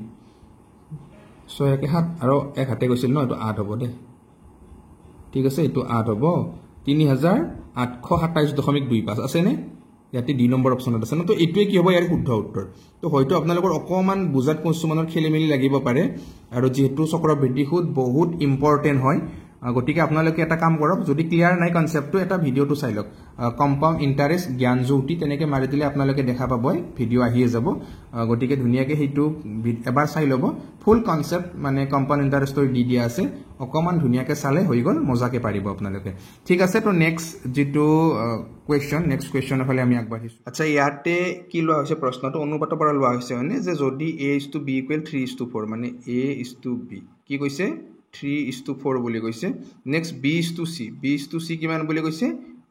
6 1 7 আৰু 1 হাতে গৈছিল ন এটো 8 হ'ব দে ঠিক আছে এটো 8 হ'ব 3827.25 আছে নে ইয়াতে ডি নম্বৰ অপচনত আছে ন তো এটোৱে কি হ'ব ইয়াৰ শুদ্ধ উত্তৰ তো হয়তো আপোনালোকৰ অকমান বুজাত কিছুমানৰ খেলিমেলি লাগিব পাৰে আৰু যেহেতু চক্ৰবৃদ্ধি সুত বহুত ইম্পৰ্টেন্ট হয় গতিকে আপোনালোকে এটা কাম কৰক যদি ক্লিয়াৰ নাই কনসেপ্টটো এটা ভিডিওটো চাই লওক কম্পাউণ্ড ইন্টাৰেষ্ট জ্ঞান জ্যোতি তেনেকে মাৰি দিলে আপোনালোকে দেখা পাবই ভিডিও আহিয়ে যাব গতিকে ধুনিয়াকে হেতু এবাৰ চাই লব ফুল কনসেপ্ট মানে কম্পাউণ্ড ইন্টাৰেষ্টৰ দি দিয়া আছে অকমান ধুনিয়াকে চালে হৈ গল মজাকে পাৰিব আপোনালোকে ঠিক আছে তো নেক্সট যেটো নেক্সট কোৱেশ্চন হলে আমি আগবাঢ়িছো আচ্ছা ইয়াতে কি লোৱা হৈছে প্ৰশ্নটো অনুপাতৰ পৰা লোৱা হৈছে মানে যে যদি a:b = 3:4 মানে a:b কি কৈছে 3:4 বুলি কৈছে নেক্সট b:c কিমান বুলি কৈছে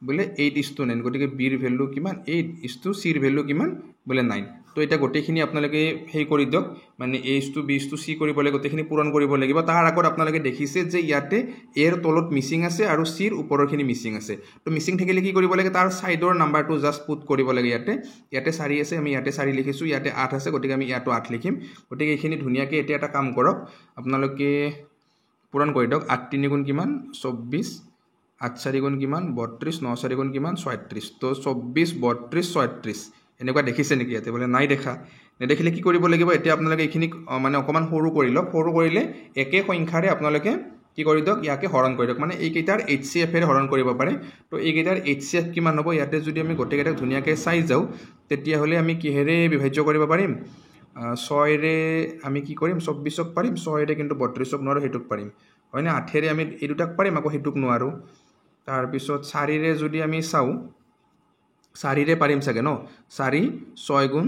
বলে 8:9 গটিকে b ৰ ভ্যালু কিমান 8:c ৰ ভ্যালু কিমান বলে 9 তো এটা গোটেইখিনি আপোনালোকে হেই কৰি দিয়ক মানে a:b:c কৰিব লাগে গোটেইখিনি পূৰণ কৰিব লাগিব তাৰ আগত আপোনালোকে দেখিছে যে ইয়াতে a ৰ তলত মিসিং আছে আৰু c ৰ ওপৰৰখিনি মিসিং আছে তো মিসিং থাকিলে কি কৰিব লাগে তাৰ সাইডৰ নাম্বাৰটো জাস্ট পুট কৰিব লাগে ইয়াতে 4 আছে আমি ইয়াতে 4 লিখিছো ইয়াতে 8 আছে গটিকে আমি ইয়াতো 8 লিখিম গটিকে এইখিনি ধুনিয়াকে এটা কাম কৰক আপোনালোকে পূৰণ কৰি দিয়ক 8 3 গুণ কিমান 24 8 4 গুণ কিমান 32 9 4 গুণ কিমান 36 তো 24 32 36 এনেকুৱা দেখিছে নেকি ইয়াতে বলে নাই দেখা নেদেখিলে কি কৰিব লাগিব এতিয়া আপোনালোকে এইখিনি মানে অকমান সৰু কৰি লওক সৰু কৰিলে একে সংখ্যাৰে আপোনালোকে কি কৰি দিয়ক ইয়াকে হৰণ কৰি দিয়ক মানে এই কেইটাৰ HCF এৰে হৰণ কৰিব পাৰে তো এই কেইটাৰ HCF কিমান হ'ব ইয়াতে যদি আমি গোটেইকেইটা ধুনিয়াকে চাই যাও তেতিয়া হলে আমি কিহেৰে বিভাজ্য কৰিব পাৰিম 6 ৰে আমি কি কৰিম 24ক পাৰিম 6 ৰে কিন্তু 32ক নোৱাৰো হেতুক পাৰিম হয় না 8 ৰে আমি এই দুটাক পাৰিম আকৌ হেতুক নোৱাৰো তাৰ পিছত 4 ৰে যদি আমি চাও 4 ৰে পাৰিম চাগে ন 4 6 গুণ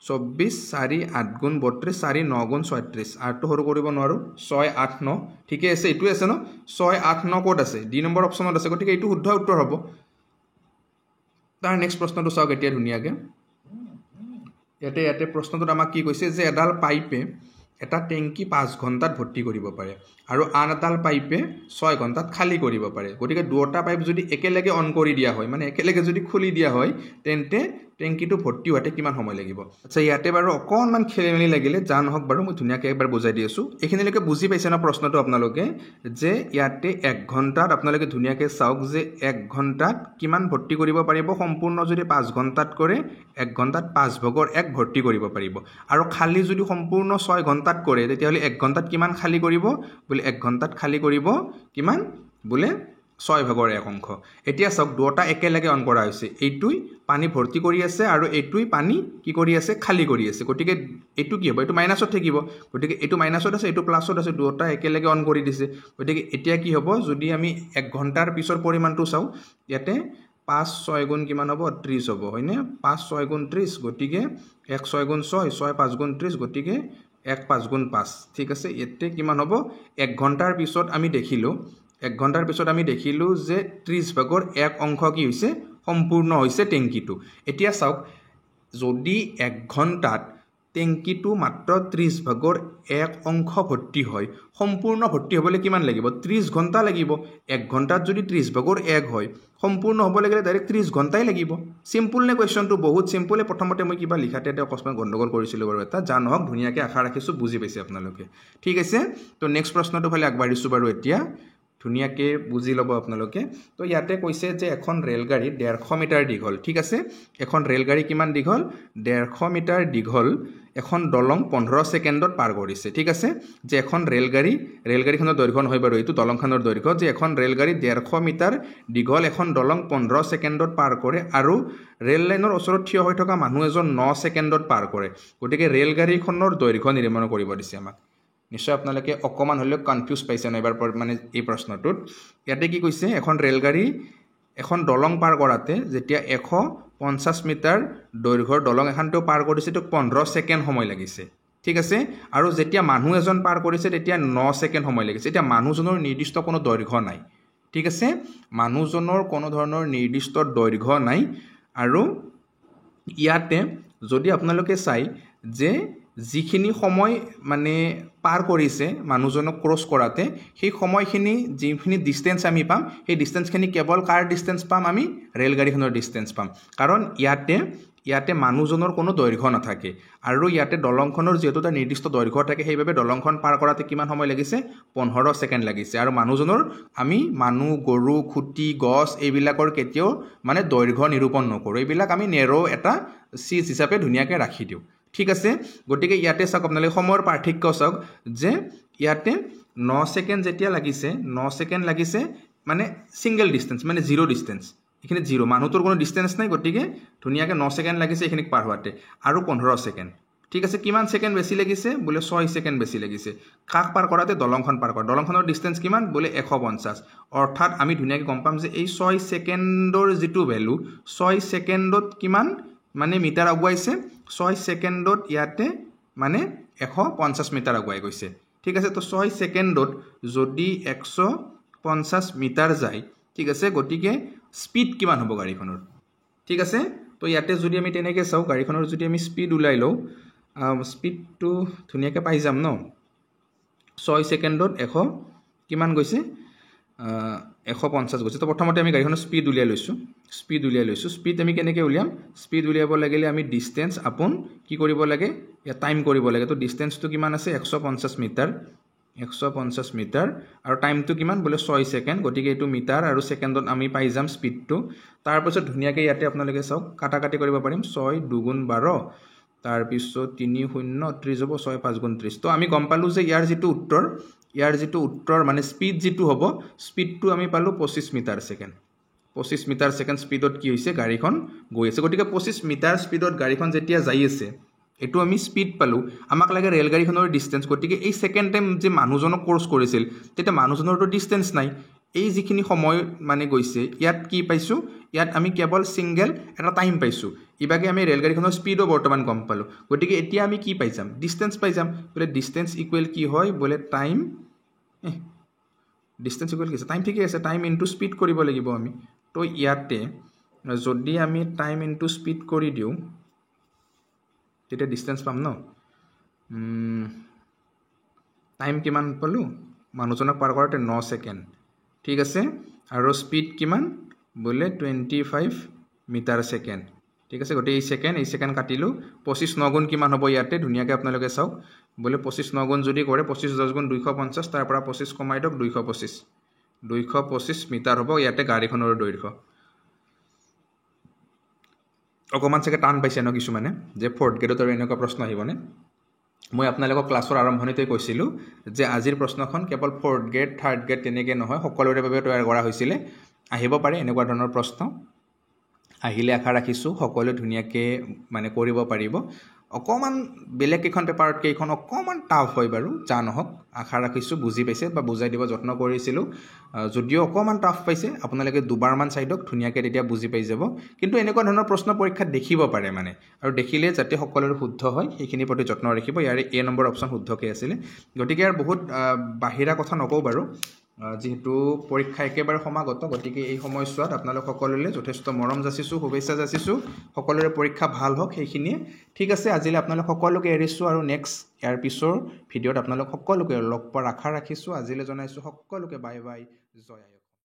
24 4 8 গুণ 32 4 9 গুণ 36 8 হৰু কৰিব নোৱাৰো 6 8 9 ঠিকে আছে এটো আছে ন 6 8 9 কোড আছে ডি নম্বৰ অপচনত আছে গতিকে এটো শুদ্ধ উত্তৰ হ'ব তাৰ নেক্সট প্ৰশ্নটো চাওক এতিয়া ধুনিয়াকে ইয়াতে প্ৰশ্নটোত আমাক কি কৈছে যে এডাল পাইপে এটা টেংকি 5 ঘণ্টাত ভৰ্তি কৰিব পাৰে আৰু আন এডাল পাইপে 6 ঘণ্টাত খালি কৰিব পাৰে গতিকে দুটা পাইপ যদি একেলগে অন কৰি দিয়া হয় মানে একেলগে যদি খুলি দিয়া হয় তেন্তে টেংকিটো ভৰ্তি হোৱাতে কিমান সময় লাগিব আচ্ছা ইয়াতে বাৰু অকনমান খেলিমেলি লাগিলে জান হক বাৰু মই ধুনিয়াকে একবাৰ বুজাই দি আছো এখিনিলৈকে বুজি পাইছে না প্ৰশ্নটো আপোনালোকে যে ইয়াতে 1 ঘণ্টাত আপোনালোকে ধুনিয়াকে চাওক যে 1 ঘণ্টাত কিমান ভৰ্তি কৰিব পাৰিব সম্পূৰ্ণ যদি 5 ঘণ্টাত কৰে 1 ঘণ্টাত 5/1 ভৰ্তি কৰিব পাৰিব আৰু খালি যদি সম্পূৰ্ণ 6 ঘণ্টাত কৰে তেতিয়া হলে 1 ঘণ্টাত কিমান খালি কৰিব বলে 1 ঘণ্টাত খালি কৰিব কিমান বলে 6/1 অংশ এতিয়া চাওক দুটা একেলগে অন কৰা হৈছে এইটোই পানী ভৰ্তি কৰি আছে আৰু এইটোই পানী কি কৰি আছে খালি কৰি আছে গতিকে এইটো কি হ'ব এইটো মাইনাছত থাকিব গতিকে এইটো মাইনাছত আছে এইটো প্লাছত আছে দুটা একেলগে অন কৰি দিছে গতিকে এতিয়া কি হ'ব যদি আমি 1 ঘণ্টাৰ পিছৰ পৰিমাণটো চাও ইয়াতে 5 6 গুণ কিমান হ'ব 30 হ'ব হয়নে 5 6 গুণ 30 গতিকে 1 6 গুণ 6 6 5 গুণ 30 গতিকে 1 5 গুণ 5 ঠিক আছে এতে কিমান হ'ব 1 ঘণ্টাৰ পিছত আমি দেখিলো 1 ঘণ্টাৰ পিছত আমি দেখিলো যে 30/1 অংশ কি হৈছে সম্পূৰ্ণ হৈছে টেংকিটো এতিয়া চাওক যদি 1 ঘণ্টাত টেংকিটো মাত্ৰ 30/1 অংশ ভৰ্তি হয় সম্পূৰ্ণ ভৰ্তি হ'বলৈ কিমান লাগিব 30 ঘণ্টা লাগিব 1 ঘণ্টাত যদি 30/1 হয় সম্পূৰ্ণ হ'ব লাগিলে ডাইৰেক্ট 30 ঘণ্টাই লাগিব সিম্পল নে কোৱেশ্চনটো বহুত সিম্পল প্ৰথমতে মই কিবা লিখাতে এটা অকস্মাত গণ্ডগোল কৰিছিলো বাৰু এটা জানক ধুনীয়াকৈ আশা ৰাখিছো বুজি পাইছে আপোনালোকে ঠিক আছে তো নেক্সট প্ৰশ্নটো ফালে আগবাঢ়িছো বাৰু এতিয়া ধুনীয়াকে বুজি ল'ব আপোনালোকে তো ইয়াতে কৈছে যে এখন ৰেলগাড়ী 150 মিটাৰ দীঘল ঠিক আছে এখন ৰেলগাড়ী কিমান দীঘল 150 মিটাৰ দীঘল এখন দলং 15 সেকেন্ডত পাৰ কৰিছে ঠিক আছে যে এখন ৰেলগাড়ীখনৰ দৈৰ্ঘ্য নহয় বাৰু এইটো দলংখনৰ দৈৰ্ঘ্য যে এখন ৰেলগাড়ী 150 মিটাৰ দীঘল এখন দলং 15 সেকেন্ডত পাৰ কৰে আৰু ৰেল লাইনৰ ওচৰত থিয় হৈ থকা মানুহ এজন 9 সেকেন্ডত পাৰ কৰে গতিকে ৰেলগাড়ীখনৰ দৈৰ্ঘ্য নিৰ্মাণ কৰিব দিছে আমাক নিশ্চয় আপোনালোকে অকমান হলেও কনফিউজ পাইছে ন এবাৰ মানে এই প্ৰশ্নটোত ইয়াতে কি কৈছে এখন ৰেলগাড়ী এখন দলং পাৰ কৰাতে যেতিয়া 150 মিটাৰ দৈৰ্ঘ্যৰ দলং এখনটো পাৰ কৰিছে তো 15 সেকেন্ড সময় লাগিছে ঠিক আছে আৰু যেতিয়া মানুহ এজন পাৰ কৰিছে তেতিয়া 9 সেকেন্ড সময় লাগিছে এতিয়া মানুহজনৰ নিৰ্দিষ্ট কোনো দৈৰ্ঘ্য নাই ঠিক আছে মানুহজনৰ কোনো ধৰণৰ নিৰ্দিষ্ট দৈৰ্ঘ্য নাই আৰু ইয়াতে যদি আপোনালোকে চাই যে যিখিনি সময় মানে পাৰ কৰিছে মানুহজনক ক্ৰছ কৰাতে সেই সময়খিনি যিখিনি ডিসটেন্স আমি পাম সেই ডিসটেন্সখিনি কেৱল কাৰ ডিসটেন্স পাম আমি ৰেলগাড়ীখনৰ ডিসটেন্স পাম কাৰণ ইয়াতে মানুহজনৰ কোনো দৈৰ্ঘ্য নাথাকে আৰু ইয়াতে দলংখনৰ যেটো এটা নিৰ্দিষ্ট দৈৰ্ঘ্য থাকে সেইভাবে দলংখন পাৰ কৰাতে কিমান সময় লাগিছে 15 সেকেন্ড লাগিছে আৰু মানুহজনৰ আমি মানুহ গৰু খুঁটি গছ এইবিলাকৰ কেতিয়াও মানে দৈৰ্ঘ্য নিৰূপণ নকৰো এইবিলাক আমি নেৰো এটা চিজ হিচাপে ধুনীয়াকৈ ৰাখি দিও ঠিক আছে গটিকে ইয়াতে চাওক আপোনালোকে সময়ৰ পাৰ্থক্য চাওক যে ইয়াতে 9 সেকেন্ড যেতিয়া লাগিছে 9 সেকেন্ড লাগিছে মানে সিঙ্গেল ডিসটেন্স মানে জিরো ডিসটেন্স এখানে জিরো মানুহটোৰ কোনো ডিসটেন্স নাই গটিকে ধুনীয়াকৈ 9 সেকেন্ড লাগিছে এখানে পাৰ হোৱাতে আৰু 15 সেকেন্ড ঠিক আছে কিমান সেকেন্ড বেছি লাগিছে বলে 6 সেকেন্ড বেছি লাগিছে কাক পাৰ কৰাতে দলংখন পাৰ কৰা দলংখনৰ ডিসটেন্স কিমান বলে 150 অৰ্থাৎ আমি ধুনীয়াকৈ গম পাম যে এই 6 সেকেন্ডৰ যেটো ভ্যালু 6 সেকেন্ডত কিমান মানে মিটাৰ আগুৱাইছে 6 সেকেন্ডত ইয়াতে মানে 150 মিটাৰ আগুৱাই গৈছে ঠিক আছে তো 6 সেকেন্ডত যদি 150 মিটাৰ যায় ঠিক আছে গটিকে স্পিড কিমান হ'ব গাড়ীখনৰ ঠিক আছে তো ইয়াতে যদি আমি তেনেকৈ চাও গাড়ীখনৰ যদি আমি স্পিড উলাই লও স্পিডটো ধুনীয়াকৈ পাই যাম ন 6 সেকেন্ডত 100 কিমান গৈছে 150 গৈছে তো প্ৰথমতে আমি গাড়ীখনৰ স্পিড উলিয়াই লৈছো স্পিড আমি কেনেকৈ উলিয়াম স্পিড উলিয়াব লাগিলে আমি ডিসটেন্স আপন কি কৰিব লাগে ইয়া টাইম কৰিব লাগে তো ডিসটেন্সটো কিমান আছে 150 মিটাৰ 150 মিটাৰ আৰু টাইমটো কিমান বলে 6 সেকেন্ড গটিকে এটো মিটাৰ আৰু সেকেন্ডত আমি পাই যাম স্পিডটো তাৰ পিছত ধুনীয়াকৈ ইয়াতে আপোনালোকে চাওক কাটাকাটি কৰিব পাৰিম 6 2 গুণ 12 তাৰ পিছত 3 0 30 হ'ব 6 5 গুণ 30 তো আমি গম পালো যে ইয়াৰ যেটো উত্তৰ মানে স্পিড যেটো হ'ব স্পিডটো আমি পালো 25 মিটাৰ সেকেন্ড 25 মিটাৰ সেকেন্ড স্পিডত কি হৈছে গাড়ীখন গৈ আছে গটিকে 25 মিটাৰ স্পিডত গাড়ীখন যেতিয়া যাই আছে এটো আমি স্পিড পালো আমাক লাগে ৰেলগাড়ীখনৰ ডিসটেন্স গটিকে এই সেকেন্ড টাইম যে মানুহজনক কোৰ্স কৰিছিল তেতে মানুহজনৰটো ডিসটেন্স নাই এই যিখিনি সময় মানে গৈছে ইয়াত কি পাইছো ইয়াত আমি কেৱল সিঙ্গেল এটা টাইম পাইছো ইবাগে আমি ৰেলগাড়ীখনৰ স্পিডও বৰ্তমান গম পালো গটিকে এতিয়া আমি কি পাই যাম ডিসটেন্স পাই যাম বলে ডিসটেন্স ইকুৱেল কি হয় বলে টাইম ডিসটেন্স ইকুৱেল কি আছে টাইম ঠিকই আছে টাইম ইনটু স্পিড কৰিব লাগিব আমি তো ইয়াতে যদি আমি টাইম ইনটু স্পিড কৰি দিও তেতে ডিসটেন্স পাম ন টাইম কিমান পালো মানুহজনক পাৰ কৰাতে 9 সেকেন্ড ঠিক আছে আৰু স্পিড কিমান বলে 25 মিটাৰ সেকেন্ড ঠিক আছে গটে এই সেকেন্ড কাটিলো 25 9 গুণ কিমান হ'ব ইয়াতে ধুনীয়াকৈ আপোনালোকে চাওক বলে 25 9 গুণ যদি কৰে 25 10 গুণ 250 তাৰ পৰা 25 কমাই দক 225 মিটাৰ হ'ব ইয়াতে গাড়ীখনৰ দৈৰ্ঘ্য অকমান চাগে টান পাইছে ন কিছু মানে যে ফৰ্থ গ্ৰেডত আৰু এনেকুৱা প্ৰশ্ন আহিবনে মই আপোনালোকক ক্লাছৰ আৰম্ভণিতে কৈছিলোঁ যে আজিৰ প্ৰশ্নখন কেৱল 4th গ্ৰেড 3rd গ্ৰেড তেনেকৈ নহয়, সকলোৰে বাবে তৈয়াৰ কৰা হৈছিলে। আহিব পাৰে এনেকুৱা ধৰণৰ প্ৰশ্ন। আহিলে আশা ৰাখিছোঁ সকলোৱে ধুনীয়াকৈ মানে কৰিব পাৰিব। অকণমান বেলেগ কেইখন পেপাৰতকৈ এইখন অকণমান টাফ হয় বাৰু, যা নহওক আশা ৰাখিছোঁ বুজি পাইছে বা বুজাই দিব যত্ন কৰিছিলোঁ। যদিও অকণমান টাফ পাইছে আপোনালোকে দুবাৰমান চাই দিয়ক, ধুনীয়াকৈ তেতিয়া বুজি পাই যাব। কিন্তু এনেকুৱা ধৰণৰ প্ৰশ্ন পৰীক্ষাত দেখিব পাৰে মানে, আৰু দেখিলে যাতে সকলোৰে শুদ্ধ হয় সেইখিনিৰ প্ৰতি যত্ন ৰাখিব। ইয়াৰে A নম্বৰ অপশ্যন শুদ্ধকৈ আছিলে। গতিকে আৰু বহুত বাহিৰা কথা নকওঁ বাৰু, যিহেতু পৰীক্ষা একেবাৰে সমাগত, গতিকে এই সময়ছোৱাত আপোনালোক সকলোলৈ যথেষ্ট মৰম যাচিছোঁ, শুভেচ্ছা যাচিছোঁ। সকলোৰে পৰীক্ষা ভাল হওক সেইখিনিয়ে। ঠিক আছে, আজিলৈ আপোনালোক সকলোকে এৰিছোঁ আৰু নেক্সট ইয়াৰ পিছৰ ভিডিঅ'ত আপোনালোক সকলোকে লগ পোৱাৰ আশা ৰাখিছোঁ। আজিলৈ জনাইছোঁ সকলোকে বাই বাই, জয় আই।